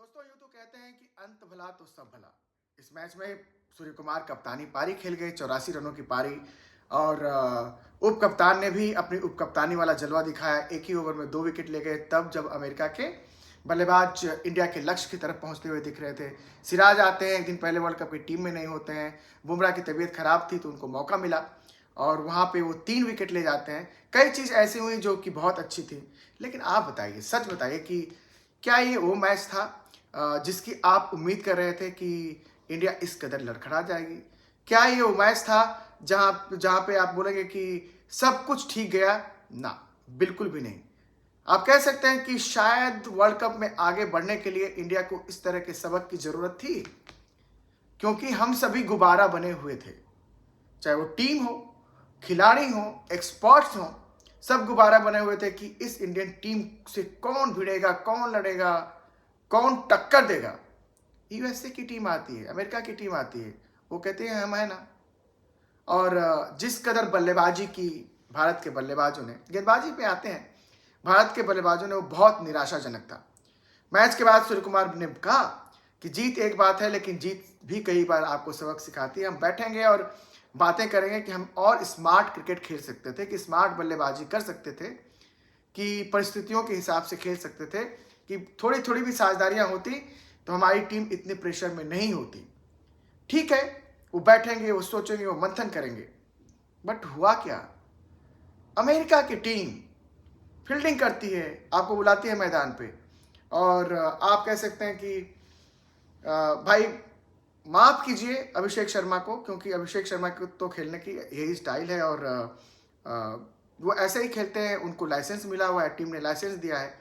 दोस्तों यूं तो कहते हैं कि अंत भला तो सब भला। इस मैच में सूर्य कुमार कप्तानी पारी खेल गए, 84 रनों की पारी। और उप कप्तान ने भी अपनी उप कप्तानी वाला जलवा दिखाया। एक ही ओवर में 2 विकेट ले गए, तब जब अमेरिका के बल्लेबाज इंडिया के लक्ष्य की तरफ पहुंचते हुए दिख रहे थे। सिराज आते हैं, एक दिन पहले वर्ल्ड कप की टीम में नहीं होते हैं। बुमराह की तबीयत खराब थी तो उनको मौका मिला और वहां पे वो 3 विकेट ले जाते हैं। कई चीज़ ऐसी हुई जो कि बहुत अच्छी थी। लेकिन आप बताइए, सच बताइए कि क्या ये वो मैच था जिसकी आप उम्मीद कर रहे थे कि इंडिया इस कदर लड़खड़ा जाएगी? क्या ये वो मैच था जहां जहां पे आप बोलेंगे कि सब कुछ ठीक गया? ना, बिल्कुल भी नहीं। आप कह सकते हैं कि शायद वर्ल्ड कप में आगे बढ़ने के लिए इंडिया को इस तरह के सबक की जरूरत थी, क्योंकि हम सभी गुब्बारा बने हुए थे। चाहे वो टीम हो, खिलाड़ी हो, एक्सपर्ट्स हो, सब गुब्बारा बने हुए थे कि इस इंडियन टीम से कौन भिड़ेगा, कौन लड़ेगा, कौन टक्कर देगा। यूएसए की टीम आती है, अमेरिका की टीम आती है, वो कहते हैं हम है ना। और जिस कदर बल्लेबाजी की भारत के बल्लेबाजों ने, गेंदबाजी पे आते हैं, भारत के बल्लेबाजों ने, वो बहुत निराशाजनक था। मैच के बाद सूर्य कुमार ने कहा कि जीत एक बात है, लेकिन जीत भी कई बार आपको सबक सिखाती है। हम बैठेंगे और बातें करेंगे कि हम और स्मार्ट क्रिकेट खेल सकते थे, कि स्मार्ट बल्लेबाजी कर सकते थे, कि परिस्थितियों के हिसाब से खेल सकते थे, कि थोड़ी थोड़ी भी साझेदारियां होती तो हमारी टीम इतने प्रेशर में नहीं होती। ठीक है, वो बैठेंगे, वो सोचेंगे, वो मंथन करेंगे। बट हुआ क्या? अमेरिका की टीम फील्डिंग करती है, आपको बुलाती है मैदान पे, और आप कह सकते हैं कि भाई माफ कीजिए अभिषेक शर्मा को, क्योंकि अभिषेक शर्मा को तो खेलने की यही स्टाइल है और वो ऐसे ही खेलते हैं। उनको लाइसेंस मिला हुआ है, टीम ने लाइसेंस दिया है।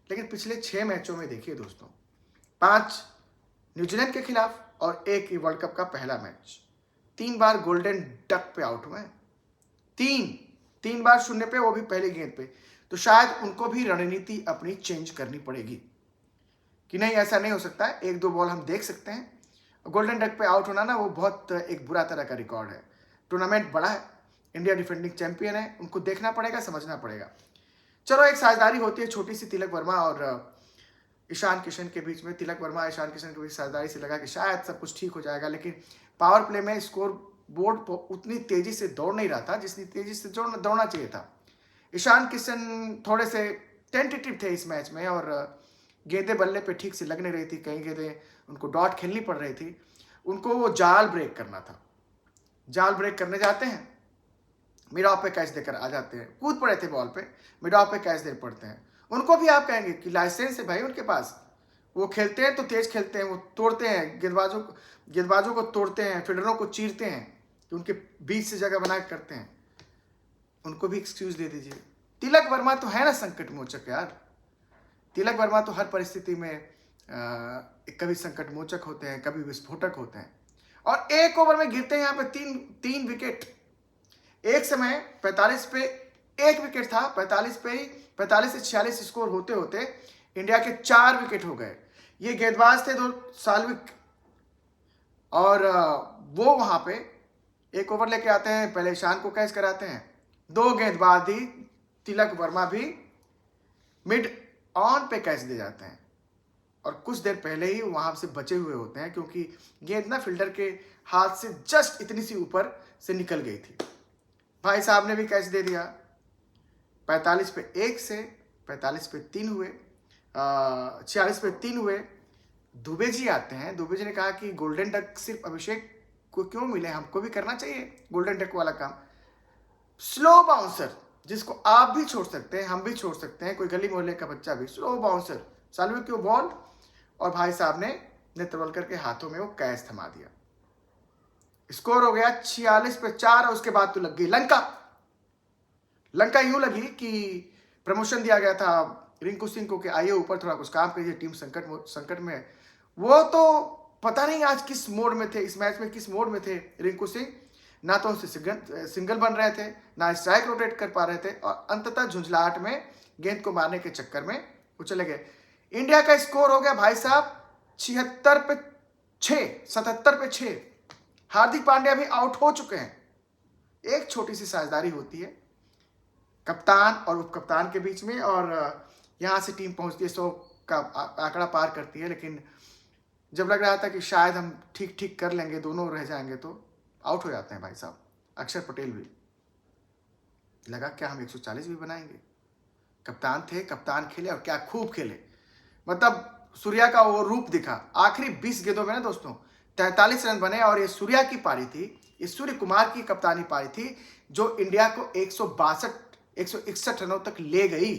लेकिन पिछले 6 मैचों में देखिए दोस्तों, 5 न्यूजीलैंड के खिलाफ और एक ही वर्ल्ड कप का पहला मैच, 3 बार गोल्डन डक पे आउट हुए हैं। तीन 3 बार शून्य पे, वो भी पहली गेंद पे। तो शायद उनको भी रणनीति अपनी चेंज करनी पड़ेगी कि नहीं, ऐसा नहीं हो सकता है, 1-2 बॉल हम देख सकते हैं। गोल्डन डक पे आउट होना ना, वो बहुत एक बुरा तरह का रिकॉर्ड है। टूर्नामेंट बड़ा है, इंडिया डिफेंडिंग चैंपियन है, उनको देखना पड़ेगा, समझना पड़ेगा। चलो, एक साझेदारी होती है छोटी सी तिलक वर्मा और ईशान किशन के बीच में। तिलक वर्मा ईशान किशन के बीच साझेदारी से लगा कि शायद सब कुछ ठीक हो जाएगा, लेकिन पावर प्ले में स्कोर बोर्ड पर उतनी तेजी से दौड़ नहीं रहा था जितनी तेजी से दौड़ना चाहिए था। ईशान किशन थोड़े से टेंटेटिव थे इस मैच में, और गेंदें बल्ले पे ठीक से लग नहीं रही थी, कई गेंदें उनको डॉट खेलनी पड़ रही थी। उनको वो जाल ब्रेक करना था। जाल ब्रेक करने जाते हैं, मिड ऑफ पे कैच देकर आ जाते हैं, कूद पड़े थे बॉल पे, मिड ऑफ पे कैच दे पड़ते हैं। उनको भी आप कहेंगे कि लाइसेंस है भाई उनके पास, वो खेलते हैं तो तेज खेलते हैं, वो तोड़ते हैं गेंदबाजों को तोड़ते हैं, फील्डरों को चीरते हैं, कि उनके बीच से जगह बना करते हैं। उनको भी एक्सक्यूज दे दीजिए। तिलक वर्मा तो है ना संकट मोचक यार। तिलक वर्मा तो हर परिस्थिति में कभी संकट मोचक होते हैं, कभी विस्फोटक होते हैं। और एक ओवर में गिरते हैं यहाँ पे तीन विकेट। एक समय 45 पे 1 विकेट था, 45 पे ही 45 से 46 स्कोर होते होते इंडिया के 4 विकेट हो गए। ये गेंदबाज थे 2 साल्विक, और वो वहां पे एक ओवर लेके आते हैं, पहले ईशान को कैच कराते हैं, 2 गेंदबाज ही तिलक वर्मा भी मिड ऑन पे कैच दे जाते हैं, और कुछ देर पहले ही वहां से बचे हुए होते हैं, क्योंकि गेंद ना फील्डर के हाथ से जस्ट इतनी सी ऊपर से निकल गई थी। भाई साहब ने भी कैच दे दिया। 45 पे 1 से 45 पे 3 हुए, 46 पे 3 हुए। दुबे जी आते हैं, दुबे जी ने कहा कि गोल्डन डक सिर्फ अभिषेक को क्यों मिले, हमको भी करना चाहिए गोल्डन डक वाला काम। स्लो बाउंसर, जिसको आप भी छोड़ सकते हैं, हम भी छोड़ सकते हैं, कोई गली मोहल्ले का बच्चा भी, स्लो बाउंसर, सालवे क्यों बॉल, और भाई साहब ने नेत्रवलकर के हाथों में वो कैच थमा दिया। स्कोर हो गया 46 पे 4, और उसके बाद तो लग गई लंका। लंका यूं लगी कि प्रमोशन दिया गया था रिंकू सिंह को कि आइए ऊपर थोड़ा कुछ काम करिए, टीम संकट में है। वो तो पता नहीं आज किस मोड में थे, इस मैच में किस मोड में थे रिंकू सिंह। ना तो उनसे सिंगल बन रहे थे, ना स्ट्राइक रोटेट कर पा रहे थे, और अंततः झुंझलाहट में गेंद को मारने के चक्कर में वो चले गए। इंडिया का स्कोर हो गया भाई साहब 76 पे 6, 77 पे 6। हार्दिक पांड्या भी आउट हो चुके हैं। एक छोटी सी साझेदारी होती है कप्तान और उप कप्तान के बीच में, और यहां से टीम पहुंचती है 100 का आंकड़ा पार करती है, लेकिन जब लग रहा था कि शायद हम ठीक ठीक कर लेंगे, दोनों रह जाएंगे, तो आउट हो जाते हैं भाई साहब। अक्षर पटेल भी लगा क्या हम 140 भी बनाएंगे। कप्तान थे, कप्तान खेले और क्या खूब खेले। मतलब सूर्या का वो रूप दिखा। आखिरी 20 गेंदों में ना दोस्तों 43 रन बने, और ये सूर्या की पारी थी, ये सूर्य कुमार की कप्तानी पारी थी जो इंडिया को 161 रनों तक ले गई,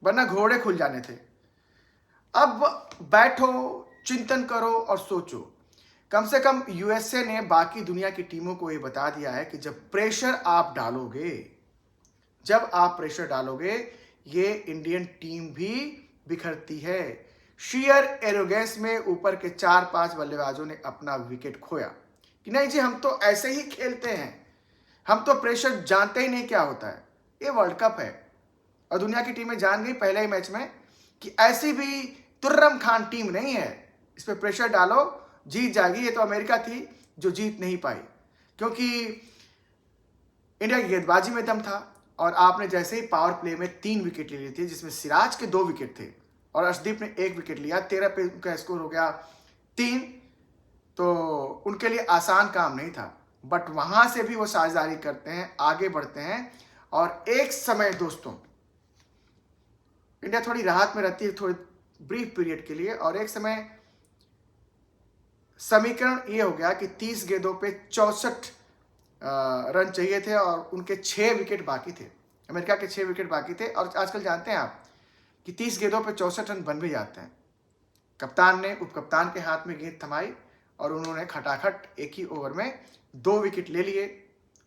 वरना घोड़े खुल जाने थे। अब बैठो, चिंतन करो और सोचो। कम से कम यूएसए ने बाकी दुनिया की टीमों को ये बता दिया है कि जब आप प्रेशर डालोगे, ये इंडियन टीम भी बिखरती है। शेयर एरोगेंस में ऊपर के 4-5 बल्लेबाजों ने अपना विकेट खोया कि नहीं जी, हम तो ऐसे ही खेलते हैं, हम तो प्रेशर जानते ही नहीं क्या होता है। ये वर्ल्ड कप है और दुनिया की टीमें जान गई पहले ही मैच में कि ऐसी भी तुर्रम खान टीम नहीं है, इस पर प्रेशर डालो जीत जाएगी। ये तो अमेरिका थी जो जीत नहीं पाई, क्योंकि इंडिया की गेंदबाजी में दम था। और आपने जैसे ही पावर प्ले में 3 विकेट ले ली थी, जिसमें सिराज के 2 विकेट थे और अर्शदीप ने 1 विकेट लिया, 13 पे उनका स्कोर हो गया 3, तो उनके लिए आसान काम नहीं था। बट वहां से भी वो साझेदारी करते हैं, आगे बढ़ते हैं, और एक समय दोस्तों इंडिया थोड़ी राहत में रहती है, थोड़ी ब्रीफ पीरियड के लिए, और एक समय समीकरण ये हो गया कि 30 गेंदों पे 64 रन चाहिए थे और उनके 6 विकेट बाकी थे, अमेरिका के 6 विकेट बाकी थे। और आजकल जानते हैं आप कि 30 गेंदों पे 64 रन बन भी जाते हैं। कप्तान ने उपकप्तान के हाथ में गेंद थमाई और उन्होंने खटाखट एक ही ओवर में 2 विकेट ले लिए।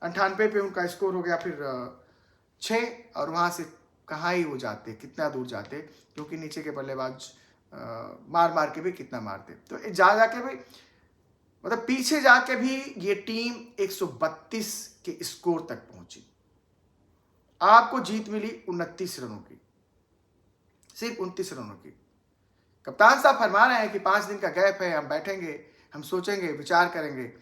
98 पे उनका स्कोर हो गया फिर 6, और वहाँ से कहाँ ही वो जाते, कितना दूर जाते, क्योंकि नीचे के बल्लेबाज मार मार के भी कितना मारते। तो जा के भी, मतलब पीछे जाके भी ये टीम 132 के स्कोर तक पहुंची। आपको जीत मिली 29 रनों की, सिर्फ 29 रनों की। कप्तान साहब फरमा रहे हैं कि 5 दिन का गैप है, हम बैठेंगे, हम सोचेंगे, विचार करेंगे।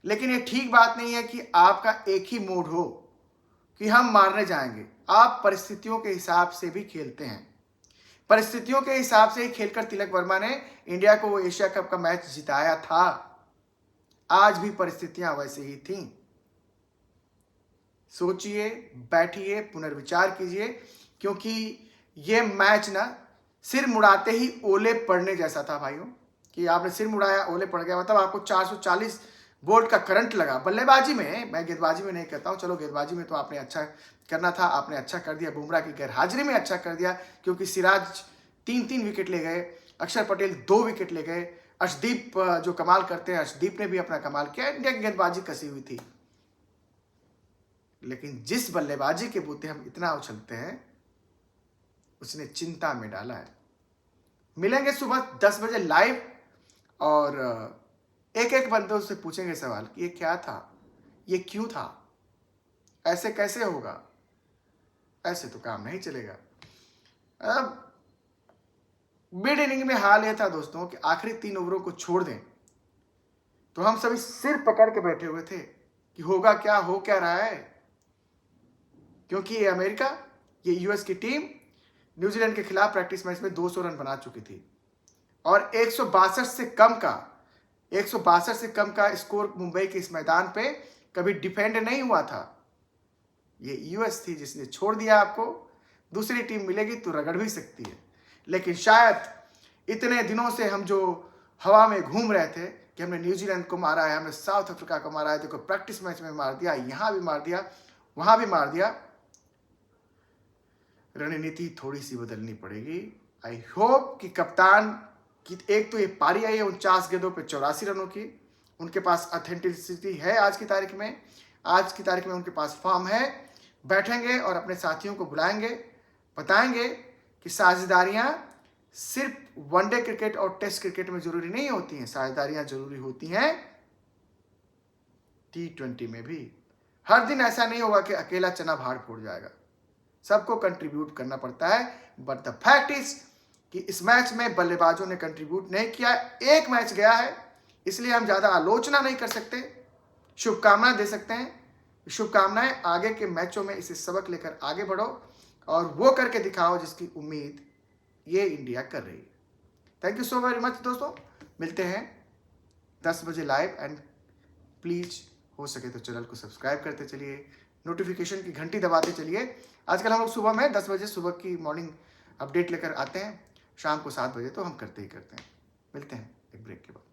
लेकिन ये ठीक बात नहीं है कि आपका एक ही मोड हो कि हम मारने जाएंगे। आप परिस्थितियों के हिसाब से भी खेलते हैं। परिस्थितियों के हिसाब से ही खेलकर तिलक वर्मा ने इंडिया को वो एशिया कप का मैच जिताया था। आज भी परिस्थितियां वैसे ही थीं। सोचिए, बैठिए, पुनर्विचार कीजिए, क्योंकि ये मैच ना सिर मुड़ाते ही ओले पड़ने जैसा था भाइयों, कि आपने सिर मुड़ाया, ओले पड़ गया। मतलब आपको 440 वोल्ट का करंट लगा बल्लेबाजी में। मैं गेंदबाजी में नहीं कहता हूं, चलो गेंदबाजी में तो आपने अच्छा करना था, आपने अच्छा कर दिया। बुमराह की गैरहाजिरी में अच्छा कर दिया, क्योंकि सिराज 3-3 विकेट ले गए, अक्षर पटेल 2 विकेट ले गए, अर्शदीप जो कमाल करते हैं, अर्शदीप ने भी अपना कमाल किया। इंडिया की गेंदबाजी कसी हुई थी, लेकिन जिस बल्लेबाजी के बूते हम इतना उछलते हैं, उसने चिंता में डाला है। मिलेंगे सुबह 10 बजे लाइव, और एक एक बंदों से पूछेंगे सवाल कि ये क्या था, ये क्यों था, ऐसे कैसे होगा। ऐसे तो काम नहीं चलेगा। अब मिड इनिंग में हाल यह था दोस्तों कि आखिरी 3 ओवरों को छोड़ दें तो हम सभी सिर पकड़ के बैठे हुए थे कि होगा क्या, हो क्या रहा है। क्योंकि ये अमेरिका, ये यूएस की टीम न्यूजीलैंड के खिलाफ प्रैक्टिस मैच में 200 रन बना चुकी थी, और 162 से कम का स्कोर मुंबई के इस मैदान पे कभी डिफेंड नहीं हुआ था। ये यूएस थी जिसने छोड़ दिया आपको। दूसरी टीम मिलेगी तो रगड़ भी सकती है, लेकिन शायद इतने दिनों से हम जो हवा में घूम रहे थे कि हमने न्यूजीलैंड को मारा है, हमने साउथ अफ्रीका को मारा है, देखो प्रैक्टिस मैच में मार दिया, यहां भी मार दिया, वहां भी मार दिया। रणनीति थोड़ी सी बदलनी पड़ेगी। आई होप कि कप्तान की एक तो ये पारी आई है 49 गेंदों पे 84 रनों की, उनके पास ऑथेंटिसिटी है। आज की तारीख में उनके पास फॉर्म है। बैठेंगे और अपने साथियों को बुलाएंगे, बताएंगे कि साझेदारियां सिर्फ वनडे क्रिकेट और टेस्ट क्रिकेट में जरूरी नहीं होती हैं, साझेदारियां जरूरी होती हैं T20 में भी। हर दिन ऐसा नहीं होगा कि अकेला चना भाड़ फोड़ जाएगा, सबको कंट्रीब्यूट करना पड़ता है। बट द फैक्ट इज कि इस मैच में बल्लेबाजों ने कंट्रीब्यूट नहीं किया। एक मैच गया है, इसलिए हम ज्यादा आलोचना नहीं कर सकते, शुभकामनाएं दे सकते हैं। शुभकामनाएं, आगे के मैचों में इसे सबक लेकर आगे बढ़ो और वो करके दिखाओ जिसकी उम्मीद ये इंडिया कर रही है। Thank you so very much दोस्तों, मिलते हैं 10 बजे लाइव। एंड प्लीज हो सके तो चैनल को सब्सक्राइब करते चलिए, नोटिफिकेशन की घंटी दबाते चलिए। आजकल हम लोग सुबह में 10 बजे सुबह की मॉर्निंग अपडेट लेकर आते हैं, शाम को 7 बजे तो हम करते ही करते हैं। मिलते हैं एक ब्रेक के बाद।